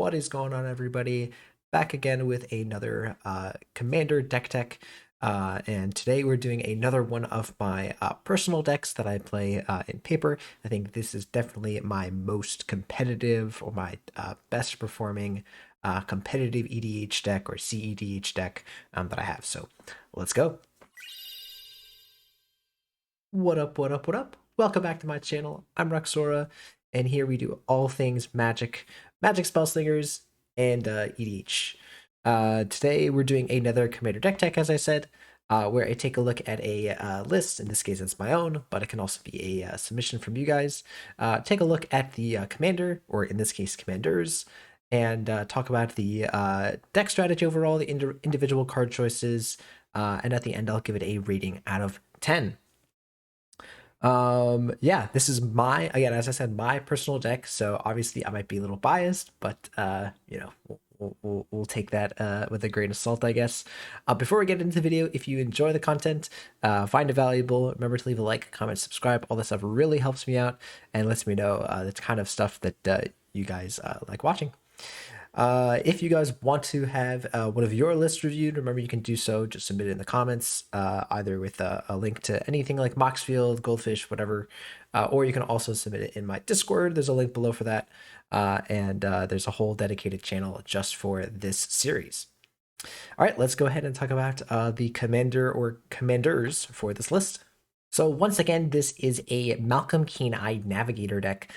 What is going on, everybody? Back again with another Commander deck tech. And today we're doing another one of my personal decks that I play in paper. I think this is definitely my most competitive or my best performing competitive EDH deck or cEDH deck that I have. So let's go. What up, what up, what up? Welcome back to my channel. I'm Rexora, and here we do all things magic, magic spell slingers, and EDH. Today we're doing another Commander deck tech, as I said, where I take a look at a list. In this case, it's my own, but it can also be a submission from you guys. Take a look at the commander, or in this case, commanders, and talk about the deck strategy overall, the individual card choices, and at the end, I'll give it a rating out of 10. Yeah, this is my, again, as I said, my personal deck, so obviously I might be a little biased, but you know, we'll take that with a grain of salt, I guess. Before we get into the video, if you enjoy the content, find it valuable, remember to leave a like, comment, subscribe. All this stuff really helps me out and lets me know the kind of stuff that you guys like watching. If you guys want to have one of your lists reviewed, remember you can do so. Just submit it in the comments, either with a link to anything like Moxfield, Goldfish, whatever, or you can also submit it in my Discord. There's a link below for that, and there's a whole dedicated channel just for this series. All right, let's go ahead and talk about the commander or commanders for this list. So once again, this is a Malcolm Keen-Eyed Navigator deck.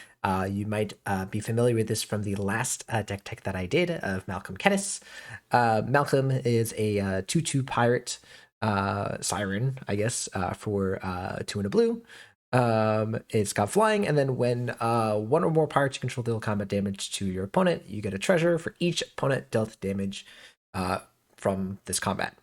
You might be familiar with this from the last deck tech that I did of Malcolm Kedis. Malcolm is a 2/2 pirate siren, I guess, for 2 and a blue. It's got flying, and then when one or more pirates you control deal combat damage to your opponent, you get a treasure for each opponent dealt damage from this combat.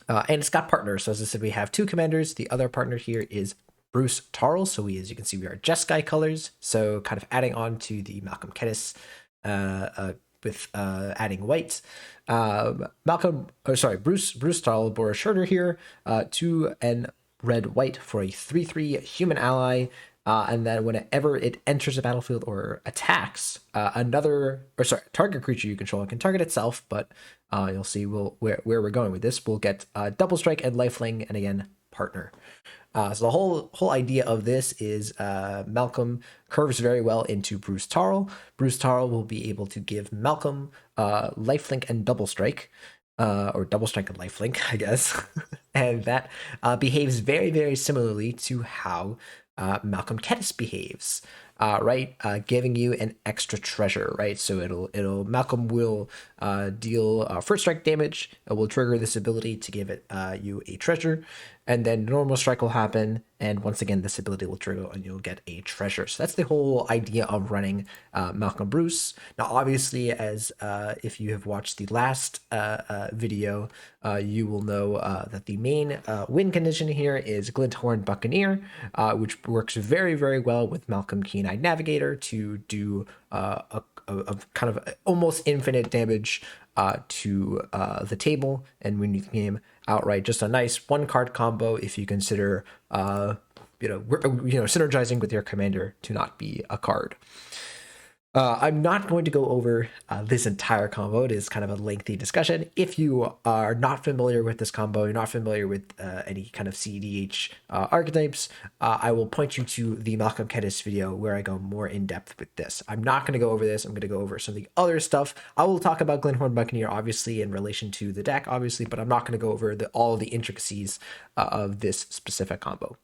And it's got partners. So as I said, we have 2 commanders. The other partner here is Bruse Tarl. So as you can see, we are Jeskai colors. So kind of adding on to the Malcolm Kedis with adding white. Bruse Tarl bore a shorter here, 2 and red white for a 3/3 human ally. And then whenever it enters the battlefield or attacks target creature you control, it can target itself, but you'll see where we're going with this. We'll get double strike and lifelink, and again, partner. So the whole idea of this is Malcolm curves very well into Bruse Tarl. Bruse Tarl will be able to give Malcolm lifelink and double strike. Or double strike and lifelink, I guess. And that behaves very, very similarly to how Malcolm Kedis behaves, right? Giving you an extra treasure, right? So Malcolm will deal first strike damage. It will trigger this ability to give you a treasure, and then normal strike will happen. And once again, this ability will trigger and you'll get a treasure. So that's the whole idea of running Malcolm Bruse. Now, obviously, as if you have watched the last video, you will know that the main win condition here is Glint-Horn Buccaneer, which works very, very well with Malcolm Keen-Eyed Navigator to do a kind of almost infinite damage to the table and win the game outright. Just a nice 1-card combo if you consider synergizing with your commander to not be a card. I'm not going to go over this entire combo. It is kind of a lengthy discussion. If you are not familiar with this combo, you're not familiar with any kind of cEDH archetypes, I will point you to the Malcolm Kedis video where I go more in depth with this. I'm not going to go over this. I'm going to go over some of the other stuff. I will talk about Glint-Horn Buccaneer, obviously, in relation to the deck, obviously, but I'm not going to go over all of the intricacies of this specific combo.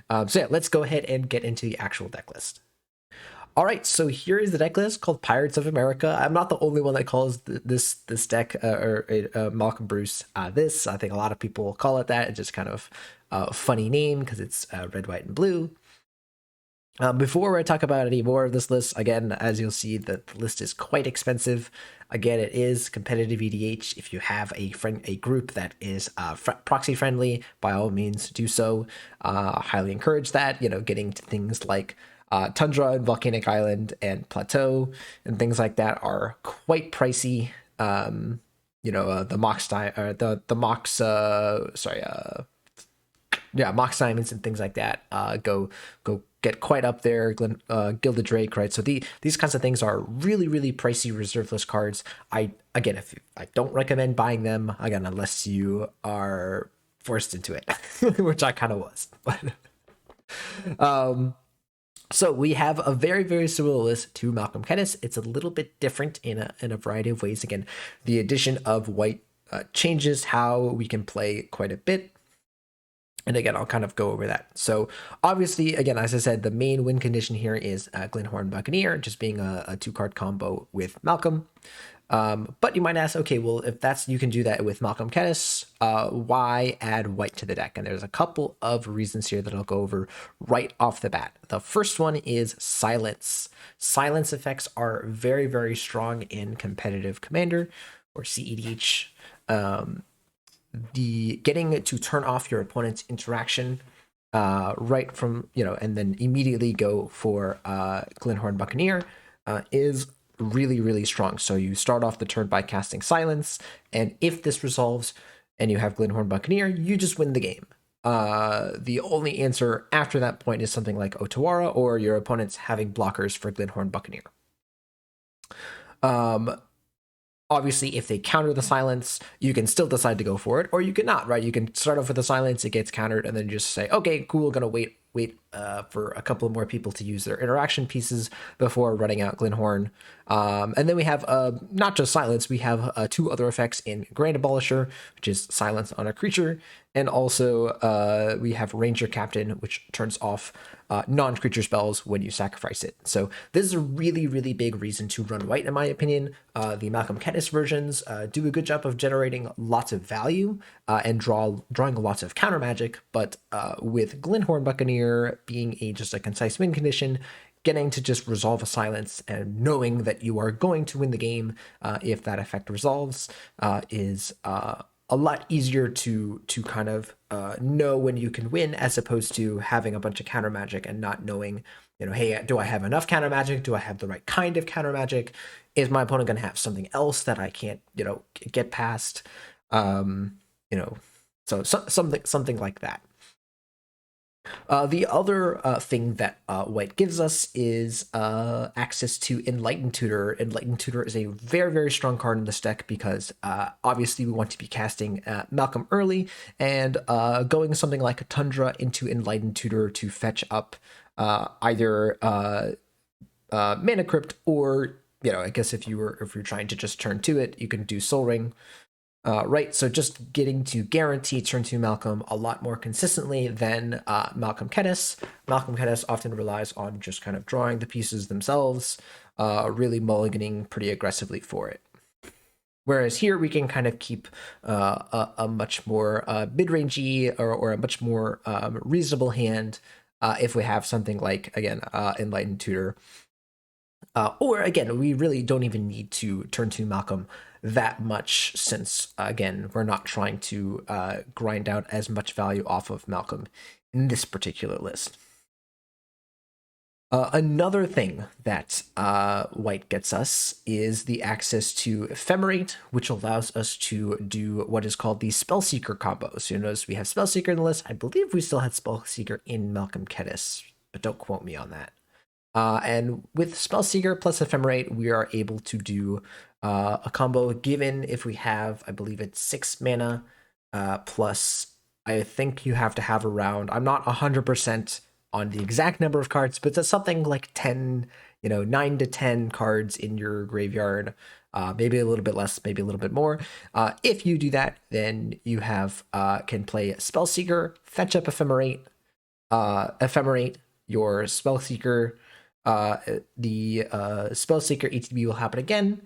So yeah, let's go ahead and get into the actual deck list. All right, so here is the deck list called Pirates of America. I'm not the only one that calls this deck Malcolm Bruse this. I think a lot of people call it that. It's just kind of a funny name because it's red, white, and blue. Before I talk about any more of this list, again, as you'll see, the list is quite expensive. Again, it is competitive EDH. If you have a group that is proxy friendly, by all means do so. Highly encourage that. Getting to things like Tundra and Volcanic Island and Plateau and things like that are quite pricey. The Mox yeah, mock assignments and things like that go get quite up there. Gilded Drake, right? So these kinds of things are really pricey reserve list cards. I don't recommend buying them again unless you are forced into it, which I kind of was. But so we have a very similar list to Malcolm Kennis. It's a little bit different in a variety of ways. Again, the addition of white changes how we can play quite a bit. And again, I'll kind of go over that. So obviously, again, as I said, the main win condition here is Glint-Horn Buccaneer, just being a 2-card combo with Malcolm. But you might ask, okay, well, if that's you can do that with Malcolm Kennis, why add white to the deck? And there's a couple of reasons here that I'll go over right off the bat. The first one is silence. Silence effects are very strong in competitive Commander or cEDH. The getting to turn off your opponent's interaction right from, and then immediately go for Glint-Horn Buccaneer is really strong. So you start off the turn by casting Silence, and if this resolves and you have Glint-Horn Buccaneer, you just win the game. The only answer after that point is something like Otawara or your opponent's having blockers for Glint-Horn Buccaneer. Obviously, if they counter the silence, you can still decide to go for it, or you can not, right? You can start off with the silence, it gets countered, and then just say, okay, cool, gonna wait for a couple more people to use their interaction pieces before running out Glint-Horn. And then we have not just silence, we have 2 other effects in Grand Abolisher, which is silence on a creature, and also we have Ranger Captain, which turns off non-creature spells when you sacrifice it. So this is a really big reason to run white, in my opinion. The Malcolm Kennis versions do a good job of generating lots of value and drawing lots of counter magic, but with Glint-Horn Buccaneer being just a concise win condition, getting to just resolve a silence and knowing that you are going to win the game if that effect resolves is a lot easier to kind of know when you can win, as opposed to having a bunch of counter magic and not knowing, hey, do I have enough counter magic? Do I have the right kind of counter magic? Is my opponent going to have something else that I can't, get past? So something like that. The other thing that white gives us is access to Enlightened Tutor. Enlightened Tutor is a very strong card in this deck because obviously we want to be casting Malcolm early and going something like a Tundra into Enlightened Tutor to fetch up either Mana Crypt or, I guess if you're trying to just turn to it, you can do Soul Ring. Right, so just getting to guarantee turn 2 Malcolm a lot more consistently than Malcolm Kennis. Malcolm Kennis often relies on just kind of drawing the pieces themselves, really mulliganing pretty aggressively for it. Whereas here we can kind of keep a much more mid-rangey or a much more reasonable hand if we have something like, again, Enlightened Tutor. Or again, we really don't even need to turn 2 Malcolm that much, since again we're not trying to grind out as much value off of Malcolm in this particular list. Another thing that white gets us is the access to Ephemerate, which allows us to do what is called the Spellseeker combo. So you notice we have Spellseeker in the list. I believe we still had Spellseeker in Malcolm Kennis, but don't quote me on that. And with Spellseeker plus Ephemerate, we are able to do a combo given if we have, I believe it's 6 mana, plus I think you have to have around, I'm not 100% on the exact number of cards, but it's something like 10, 9 to 10 cards in your graveyard, maybe a little bit less, maybe a little bit more. If you do that, then you have can play Spellseeker, fetch up Ephemerate, your Spellseeker, the Spellseeker ETB will happen again.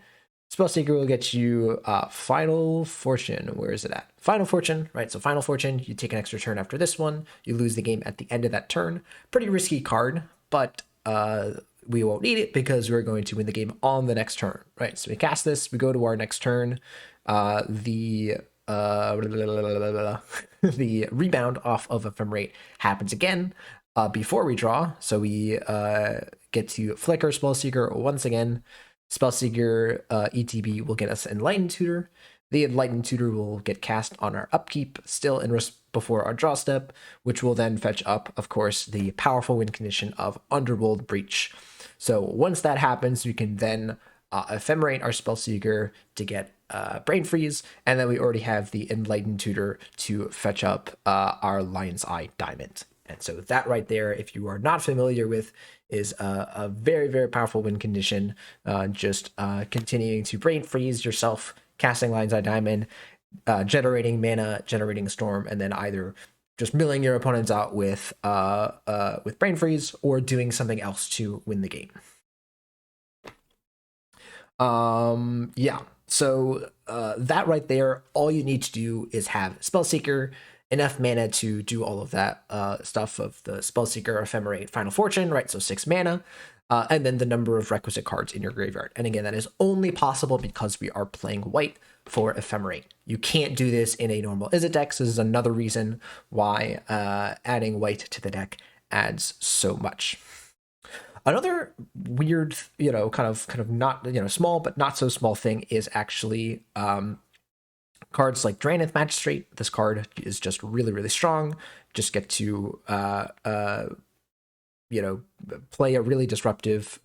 Spellseeker will get you Final Fortune. Where is it at? Final Fortune, right? So Final Fortune, you take an extra turn after this one. You lose the game at the end of that turn. Pretty risky card, but we won't need it because we're going to win the game on the next turn, right? So we cast this, we go to our next turn. The rebound off of Ephemerate happens again before we draw. So we get to flicker Spellseeker once again. Spellseeker ETB will get us Enlightened Tutor. The Enlightened Tutor will get cast on our upkeep, still in before our draw step, which will then fetch up, of course, the powerful win condition of Underworld Breach. So once that happens, we can then ephemerate our Spellseeker to get Brain Freeze, and then we already have the Enlightened Tutor to fetch up our Lion's Eye Diamond. And so that right there, if you are not familiar with, is a very, very powerful win condition. Just continuing to Brain Freeze yourself, casting Lion's Eye Diamond, generating mana, generating a storm, and then either just milling your opponents out with Brain Freeze or doing something else to win the game. Yeah. So that right there, all you need to do is have Spellseeker, enough mana to do all of that stuff of the Spellseeker, Ephemerate, Final Fortune, right? So 6 mana, and then the number of requisite cards in your graveyard. And again, that is only possible because we are playing white for Ephemerate. You can't do this in a normal Izzet deck. So this is another reason why adding white to the deck adds so much. Another weird, kind of not, small but not so small thing is actually cards like Drannith Magistrate. This card is just really, really strong. Just get to, play a really disruptive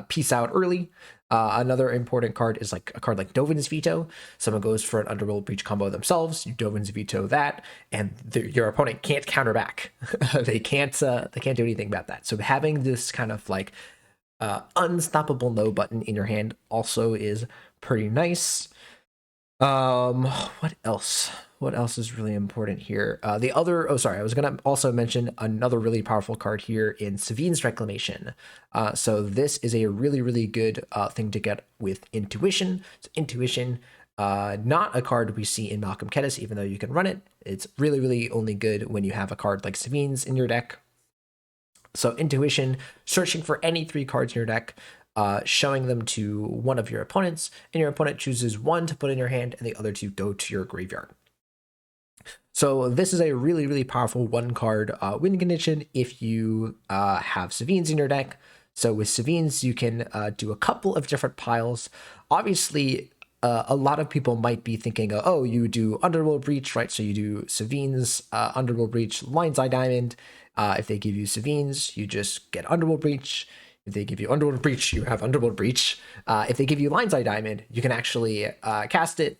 piece out early. Another important card is like a card like Dovin's Veto. Someone goes for an Underworld Breach combo themselves. You Dovin's Veto that, and your opponent can't counter back. they can't do anything about that. So having this kind of like unstoppable no button in your hand also is pretty nice. What else? What else is really important here? I was gonna also mention another really powerful card here in Sevinne's Reclamation. So this is a really, really good thing to get with Intuition. So Intuition, not a card we see in Malcolm Kedis, even though you can run it. It's really, really only good when you have a card like Sevinne's in your deck. So Intuition, searching for any 3 cards in your deck, showing them to one of your opponents, and your opponent chooses one to put in your hand and the other to go to your graveyard. So this is a really, really powerful 1-card win condition if you have Sevinne's in your deck. So with Sevinne's, you can do a couple of different piles. Obviously, a lot of people might be thinking, oh, you do Underworld Breach, right? So you do Sevinne's, Underworld Breach, Lion's Eye Diamond. If they give you Sevinne's, you just get Underworld Breach. If they give you Underworld Breach, you have Underworld Breach. If they give you Lion's Eye Diamond, you can actually cast it,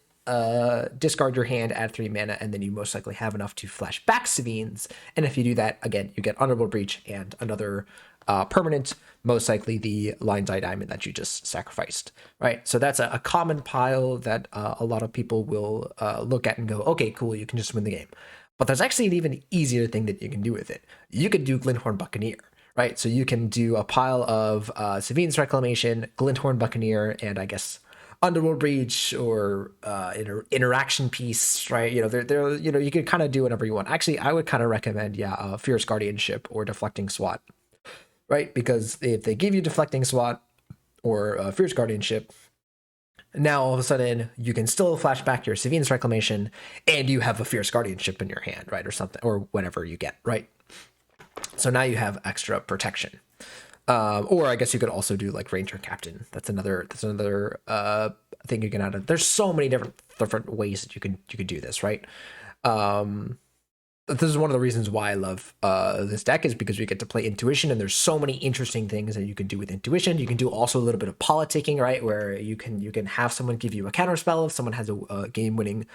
discard your hand, add 3 mana, and then you most likely have enough to flash back Sevinne's. And if you do that, again, you get Underworld Breach and another permanent, most likely the Lion's Eye Diamond that you just sacrificed, right? So that's a common pile that a lot of people will look at and go, okay, cool, you can just win the game. But there's actually an even easier thing that you can do with it. You could do Glint-Horn Buccaneer, right? So you can do a pile of Sevinne's Reclamation, Glint-Horn Buccaneer, and I guess Underworld Breach or interaction piece, right? You could kind of do whatever you want. Actually, I would kind of recommend, Fierce Guardianship or Deflecting Swat, right? Because if they give you Deflecting Swat or Fierce Guardianship, now all of a sudden you can still flash back your Sevinne's Reclamation and you have a Fierce Guardianship in your hand, right? Or something, or whatever you get, right? So now you have extra protection. Or I guess you could also do like Ranger Captain. That's another thing you can add. There's so many different ways that you could do this, right? This is one of the reasons why I love this deck, is because we get to play Intuition, and there's so many interesting things that you can do with Intuition. You can do also a little bit of politicking, right, where you can have someone give you a counter spell if someone has a game-winning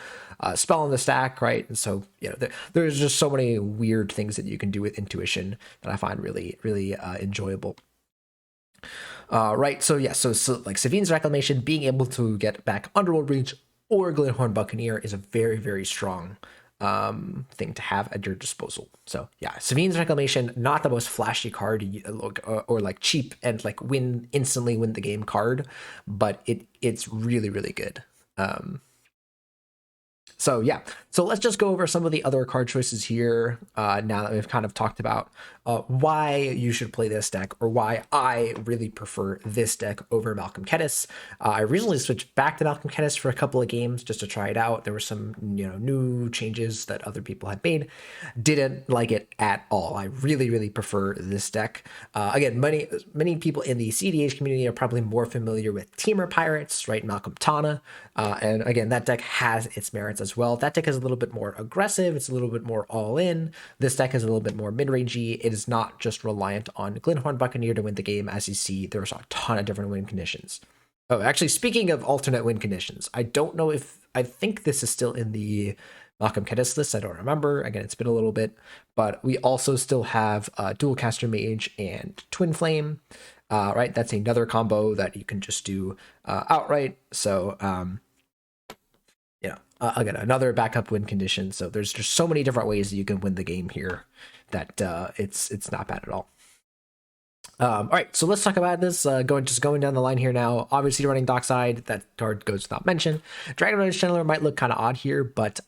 spell on the stack, right? And so there's just so many weird things that you can do with Intuition that I find really, really enjoyable. Right, so like Sevinne's Reclamation, being able to get back Underworld Breach or Glint-Horn Buccaneer is a very, very strong thing to have at your disposal. So yeah, Sevinne's Reclamation, not the most flashy card or like cheap and like instantly win the game card, but it's really, really good. So yeah, so let's just go over some of the other card choices here now that we've kind of talked about why you should play this deck, or why I really prefer this deck over Malcolm Kedis. I recently switched back to Malcolm Kedis for a couple of games just to try it out. There were some new changes that other people had made. Didn't like it at all. I really prefer this deck. Again, many people in the cEDH community are probably more familiar with Teamer Pirates, right? Malcolm Tana, and again, that deck has its merits as well. That deck is a little bit more aggressive. It's a little bit more all in. This deck is a little bit more mid-rangey. It is not just reliant on Glint-Horn Buccaneer to win the game. As you see, there's a ton of different win conditions. Oh, actually, speaking of alternate win conditions, I don't know if, I think this is still in the Malcolm Kedis list. I don't remember. Again, it's been a little bit, but we also still have Dual Caster Mage and Twin Flame, right? That's another combo that you can just do outright. So, again, another backup win condition. So there's just so many different ways that you can win the game here that it's not bad at all. All right, so let's talk about this. Going down the line here now. Obviously, running Dockside, that card goes without mention. Dragon's Rage Channeler might look kind of odd here, but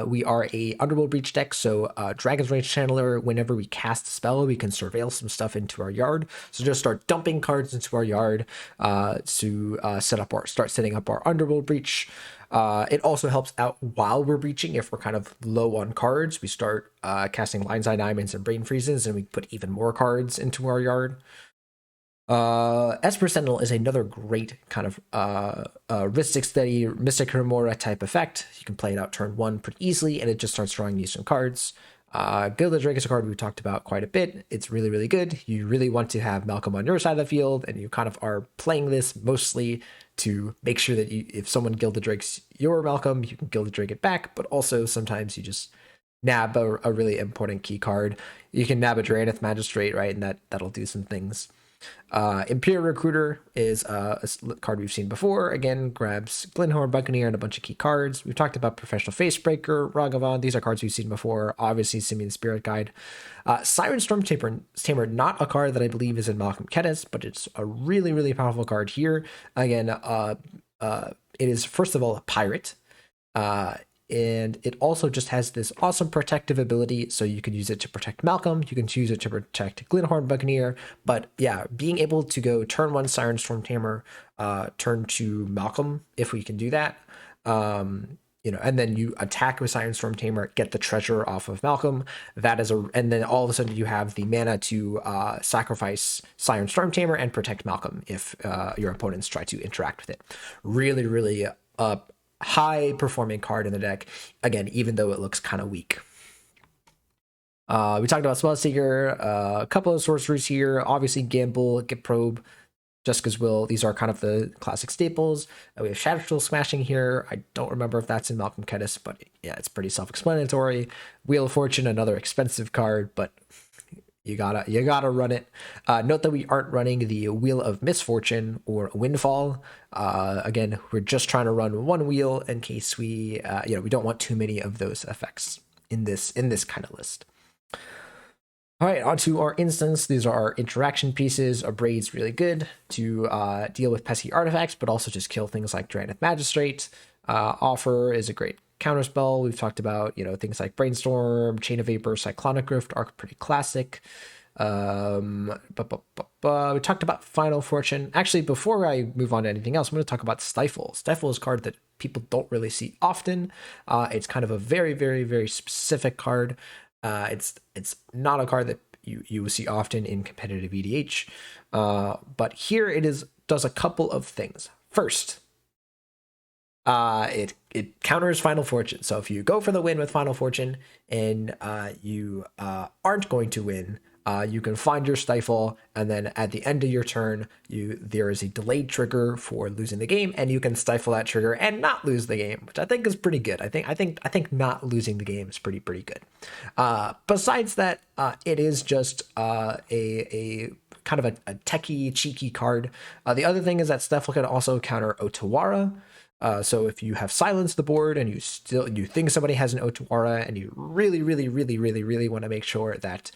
we are a Underworld Breach deck, so Dragon's Rage Channeler, whenever we cast a spell, we can surveil some stuff into our yard. So just start dumping cards into our yard to start setting up our Underworld Breach. It also helps out while we're breaching. If we're kind of low on cards, we start casting Lion's Eye Diamonds and Brain Freezes, and we put even more cards into our yard. Esper Sentinel is another great kind of Rhystic Steady, Mystic Remora type effect. You can play it out turn 1 pretty easily, and it just starts drawing you some cards. Gilded Drake is a card we've talked about quite a bit. It's really good. You really want to have Malcolm on your side of the field, and you kind of are playing this mostly to make sure that if someone Gilded Drakes your Malcolm, you can Gilded Drake it back, but also sometimes you just nab a really important key card. You can nab a Drannith Magistrate, right, and that'll do some things. Imperial Recruiter is a card we've seen before. Again, grabs Glint-Horn Buccaneer and a bunch of key cards. We've talked about Professional Facebreaker, Ragavan. These are cards we've seen before. Obviously, Simian Spirit Guide. Siren Stormtamer, not a card that I believe is in Malcolm Kedis, but it's a really powerful card here. Again, it is, first of all, a pirate. And it also just has this awesome protective ability, so you can use it to protect Malcolm, you can use it to protect Glint-Horn Buccaneer, but yeah, being able to go turn 1 Siren Stormtamer, turn 2 Malcolm, if we can do that, and then you attack with Siren Stormtamer, get the treasure off of Malcolm, and then all of a sudden you have the mana to sacrifice Siren Stormtamer and protect Malcolm if your opponents try to interact with it. Really high performing card in the deck, again, even though it looks kind of weak. We talked about Spellseeker, a couple of sorceries here, obviously Gamble, Get Probe, Jessica's Will. These are kind of the classic staples. We have Shattersteel Smashing here. I don't remember if that's in Malcolm Kedis, but yeah, it's pretty self-explanatory. Wheel of Fortune, another expensive card, but you gotta run it. Note that we aren't running the Wheel of Misfortune or Windfall. Again, we're just trying to run one wheel in case we don't want too many of those effects in this kind of list. All right, onto our instance. These are our interaction pieces. Abrade's really good to deal with pesky artifacts, but also just kill things like Drannith Magistrate. Offer is a great counterspell. We've talked about, things like Brainstorm, Chain of Vapor, Cyclonic Rift are pretty classic. We talked about Final Fortune. Actually, before I move on to anything else, I'm going to talk about Stifle. Stifle is a card that people don't really see often. It's kind of a very specific card. It's not a card that you will see often in competitive EDH. But here does a couple of things. First, it counters Final Fortune. So if you go for the win with Final Fortune and you aren't going to win, you can find your Stifle, and then at the end of your turn, there is a delayed trigger for losing the game, and you can stifle that trigger and not lose the game, which I think is pretty good. I think not losing the game is pretty good. Besides that, it is just a kind of a techie, cheeky card. The other thing is that Stifle can also counter Otawara. So if you have silenced the board and you think somebody has an Otawara and you really want to make sure that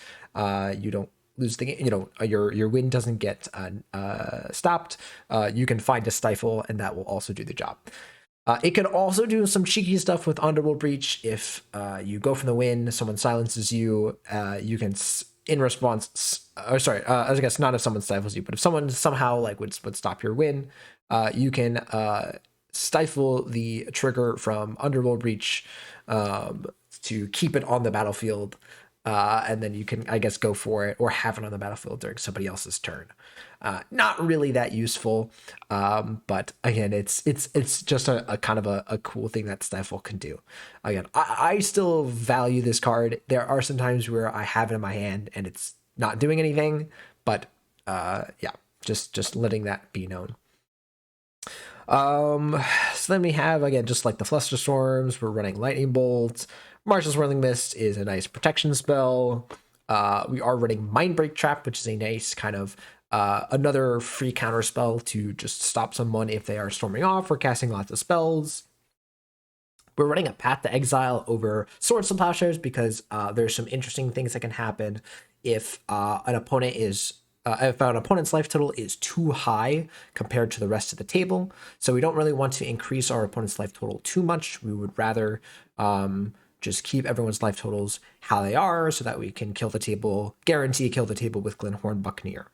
you don't lose the game, your win doesn't get stopped, you can find a Stifle and that will also do the job. It can also do some cheeky stuff with Underworld Breach. If you go for the win, someone silences you, you can in response, or sorry, I guess not if someone stifles you, but if someone somehow like would stop your win, you can stifle the trigger from Underworld Breach to keep it on the battlefield, and then you can, I guess, go for it or have it on the battlefield during somebody else's turn. Not really that useful, but again, it's just a kind of a cool thing that Stifle can do. Again, I still value this card. There are some times where I have it in my hand and it's not doing anything, but yeah, just letting that be known. So then we have, again, just like the Flusterstorms, we're running Lightning Bolt. Martial Swirling Mist is a nice protection spell. We are running Mindbreak Trap, which is a nice kind of another free counter spell to just stop someone if they are storming off or casting lots of spells. We're running a Path to Exile over Swords to Plowshares because there's some interesting things that can happen if an opponent is if an opponent's life total is too high compared to the rest of the table. So we don't really want to increase our opponent's life total too much. We would rather just keep everyone's life totals how they are so that we can kill the table, guarantee kill the table with Glint-Horn Buccaneer.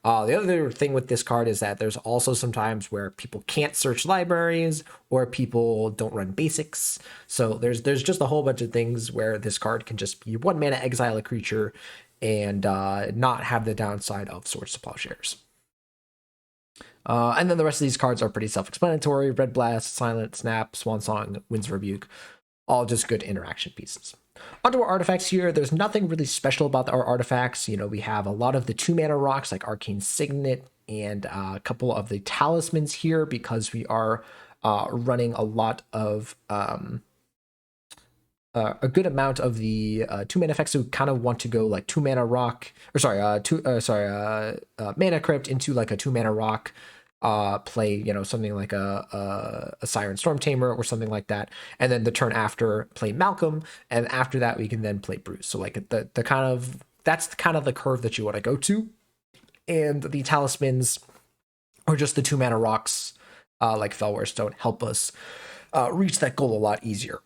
The other thing with this card is that there's also some times where people can't search libraries or people don't run basics. So there's just a whole bunch of things where this card can just be 1 mana, exile a creature, and not have the downside of Swords to Plowshares. And then the rest of these cards are pretty self-explanatory. Red Blast, Silent Snap, Swan Song, Winds Rebuke, all just good interaction pieces. Onto our artifacts here. There's nothing really special about our artifacts. You know, we have a lot of the 2-mana rocks like Arcane Signet and a couple of the talismans here because we are running a lot of a good amount of the 2-mana effects. So we kind of want to go like 2-mana rock, or sorry, mana crypt into like a 2-mana rock. Play, you know, something like a Siren Storm Tamer or something like that, and then the turn after play Malcolm, and after that we can then play Bruse. So like the kind of, that's kind of the curve that you want to go to, and the talismans or just the 2-mana rocks like Felware Stone help us reach that goal a lot easier.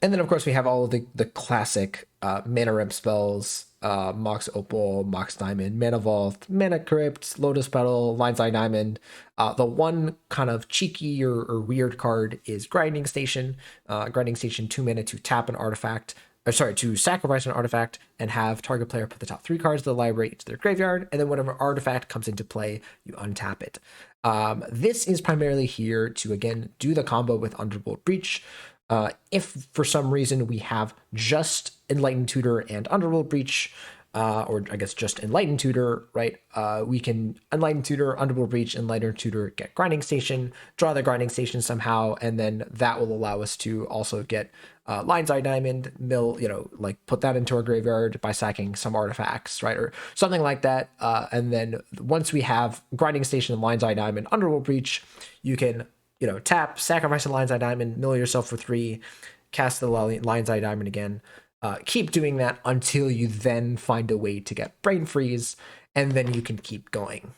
And then, of course, we have all of the classic mana ramp spells, Mox Opal, Mox Diamond, Mana Vault, Mana Crypt, Lotus Petal, Lion's Eye Diamond. The one kind of cheeky or weird card is Grinding Station. Grinding Station, 2 mana to tap an artifact, or sorry, to sacrifice an artifact and have target player put the top 3 cards of the library into their graveyard, and then whenever artifact comes into play, you untap it. This is primarily here to, again, do the combo with Underworld Breach. If for some reason we have just Enlightened Tutor and Underworld Breach, or I guess just Enlightened Tutor, right? We can Enlightened Tutor, Underworld Breach, Enlightened Tutor, get Grinding Station, draw the Grinding Station somehow, and then that will allow us to also get Lion's Eye Diamond, mill, you know, like put that into our graveyard by sacking some artifacts, right? Or something like that. And then once we have Grinding Station and Lion's Eye Diamond, Underworld Breach, you can, you know, tap, sacrifice a Lion's Eye Diamond, mill yourself for 3, cast the Lion's Eye Diamond again. Keep doing that until you then find a way to get Brain Freeze, and then you can keep going.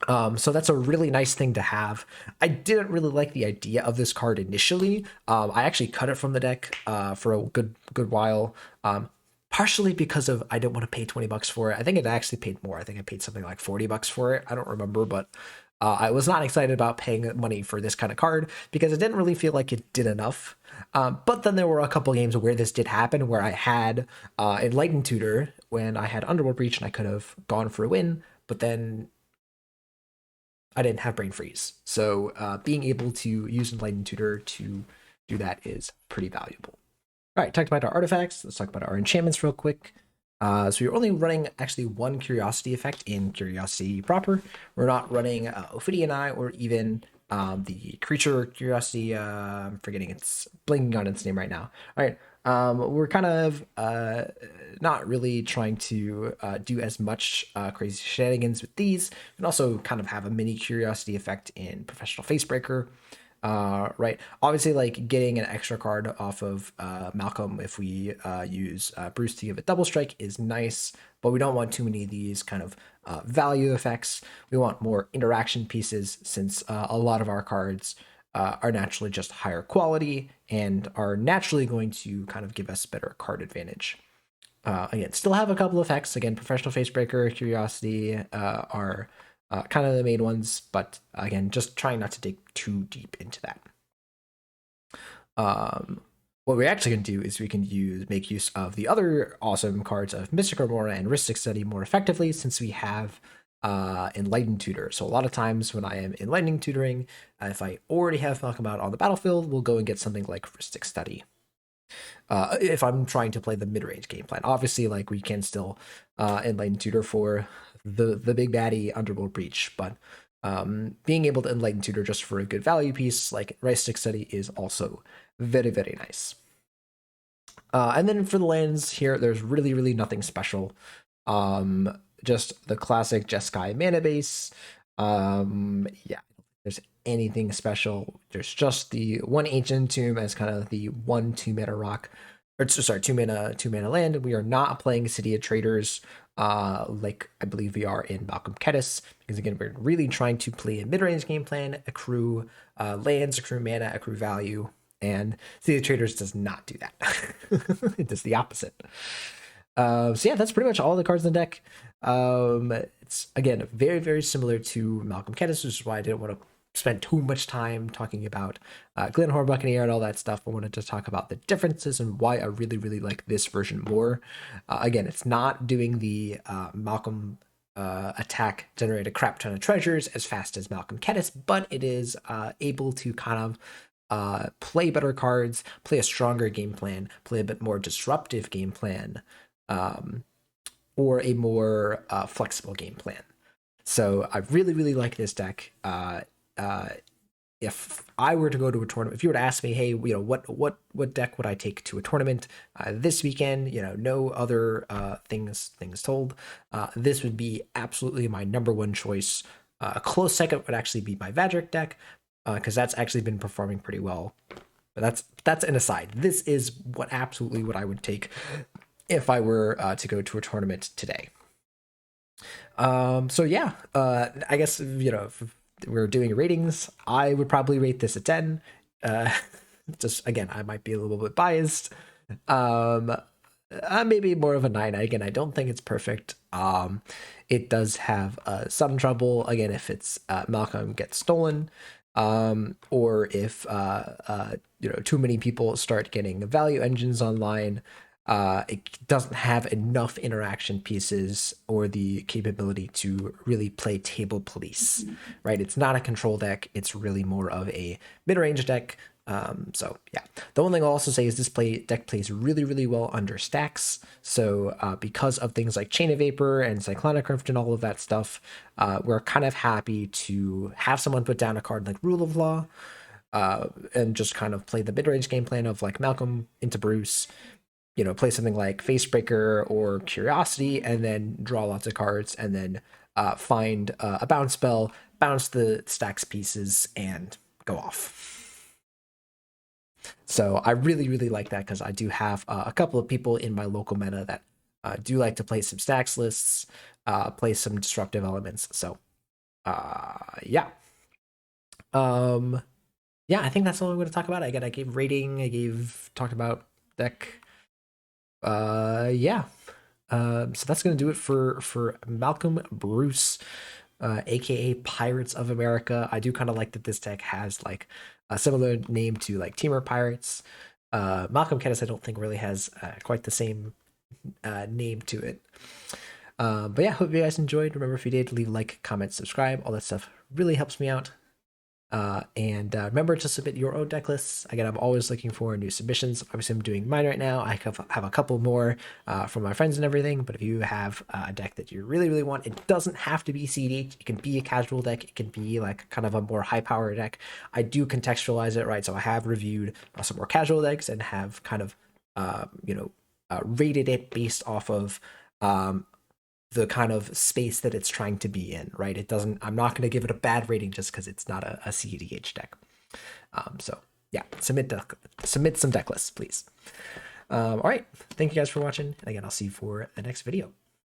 So that's a really nice thing to have. I didn't really like the idea of this card initially. I actually cut it from the deck for a good while. Partially because of I didn't want to pay $20 for it. I think it actually paid more. I think I paid something like $40 for it. I don't remember, but I was not excited about paying money for this kind of card because it didn't really feel like it did enough. But then there were a couple games where this did happen, where I had Enlightened Tutor when I had Underworld Breach and I could have gone for a win, but then I didn't have Brain Freeze. So being able to use Enlightened Tutor to do that is pretty valuable. All right, talked about our artifacts. Let's talk about our enchantments real quick. So we're only running actually 1 Curiosity effect in Curiosity proper. We're not running Ophidian Eye or even the creature Curiosity. I'm forgetting, it's blinking on its name right now. All right, we're kind of not really trying to do as much crazy shenanigans with these. We can also kind of have a mini Curiosity effect in Professional Facebreaker. Right, obviously, like getting an extra card off of Malcolm if we use Bruse to give it double strike is nice, but we don't want too many of these kind of value effects. We want more interaction pieces since a lot of our cards are naturally just higher quality and are naturally going to kind of give us better card advantage. Again, still have a couple effects. Again, Professional Facebreaker, Curiosity are kind of the main ones, but again, just trying not to dig too deep into that. What we're actually going to do is we can make use of the other awesome cards of Mystic Remora and Rhystic Study more effectively, since we have Enlightened Tutor. So a lot of times when I am Enlightening Tutoring, if I already have Malcolm out on the battlefield, we'll go and get something like Rhystic Study. If I'm trying to play the mid-range game plan, obviously, like, we can still Enlighten Tutor for the big baddie Underworld Breach, but being able to Enlighten Tutor just for a good value piece like Rhystic Study is also very, very nice. And then for the lands here, there's really nothing special. Just the classic Jeskai mana base. Yeah, there's anything special. There's just the one Ancient Tomb as kind of the 1/2 mana rock, or sorry, 2 mana land. We are not playing City of Traders like I believe we are in Malcolm Kedis, because again, we're really trying to play a mid-range game plan, accrue lands, accrue mana, accrue value, and City of Traders does not do that. It does the opposite. So yeah, that's pretty much all the cards in the deck. It's again very similar to Malcolm Kedis, which is why I didn't want to spend too much time talking about Glint-Horn Buccaneer and all that stuff. I wanted to talk about the differences and why I really like this version more. Again, it's not doing the Malcolm attack, generate a crap ton of treasures as fast as Malcolm Kedis, but it is able to kind of play better cards, play a stronger game plan, play a bit more disruptive game plan, or a more flexible game plan. So I really like this deck. If I were to go to a tournament, if you were to ask me, hey, what deck would I take to a tournament this weekend? No other things told. This would be absolutely my number 1 choice. A close second would actually be my Vadric deck, because that's actually been performing pretty well. But that's an aside. This is absolutely what I would take if I were to go to a tournament today. So yeah, I guess if we're doing ratings, I would probably rate this a 10. Just again, I might be a little bit biased. Maybe more of a 9. Again, I don't think it's perfect. It does have some trouble again if it's Malcolm gets stolen, or if too many people start getting value engines online. It doesn't have enough interaction pieces or the capability to really play table police, right? It's not a control deck. It's really more of a mid-range deck. So yeah, the one thing I'll also say is this deck plays really well under stacks. So because of things like Chain of Vapor and Cyclonic Rift and all of that stuff, we're kind of happy to have someone put down a card like Rule of Law, and just kind of play the mid-range game plan of like Malcolm into Bruse, play something like Facebreaker or Curiosity, and then draw lots of cards, and then find a bounce spell, bounce the stacks pieces, and go off. So I really like that, because I do have a couple of people in my local meta that do like to play some stacks lists, play some disruptive elements. So yeah. Yeah, I think that's all I'm going to talk about. Again, I gave rating, talked about deck. Yeah. So that's gonna do it for Malcolm Bruse, aka Pirates of America. I do kind of like that this deck has like a similar name to like Teamer Pirates. Malcolm Kedis I don't think really has quite the same name to it. But yeah, hope you guys enjoyed. Remember, if you did, leave a like, comment, subscribe. All that stuff really helps me out. And remember to submit your own deck lists. Again, I'm always looking for new submissions. Obviously, I'm doing mine right now. I have a couple more from my friends and everything. But if you have a deck that you really want, it doesn't have to be cEDH. It can be a casual deck. It can be like kind of a more high power deck. I do contextualize it, right? So I have reviewed some more casual decks and have kind of rated it based off of the kind of space that it's trying to be in, right? I'm not going to give it a bad rating just because it's not a cEDH deck. So yeah, submit some deck lists, please. All right, thank you guys for watching, and again, I'll see you for the next video.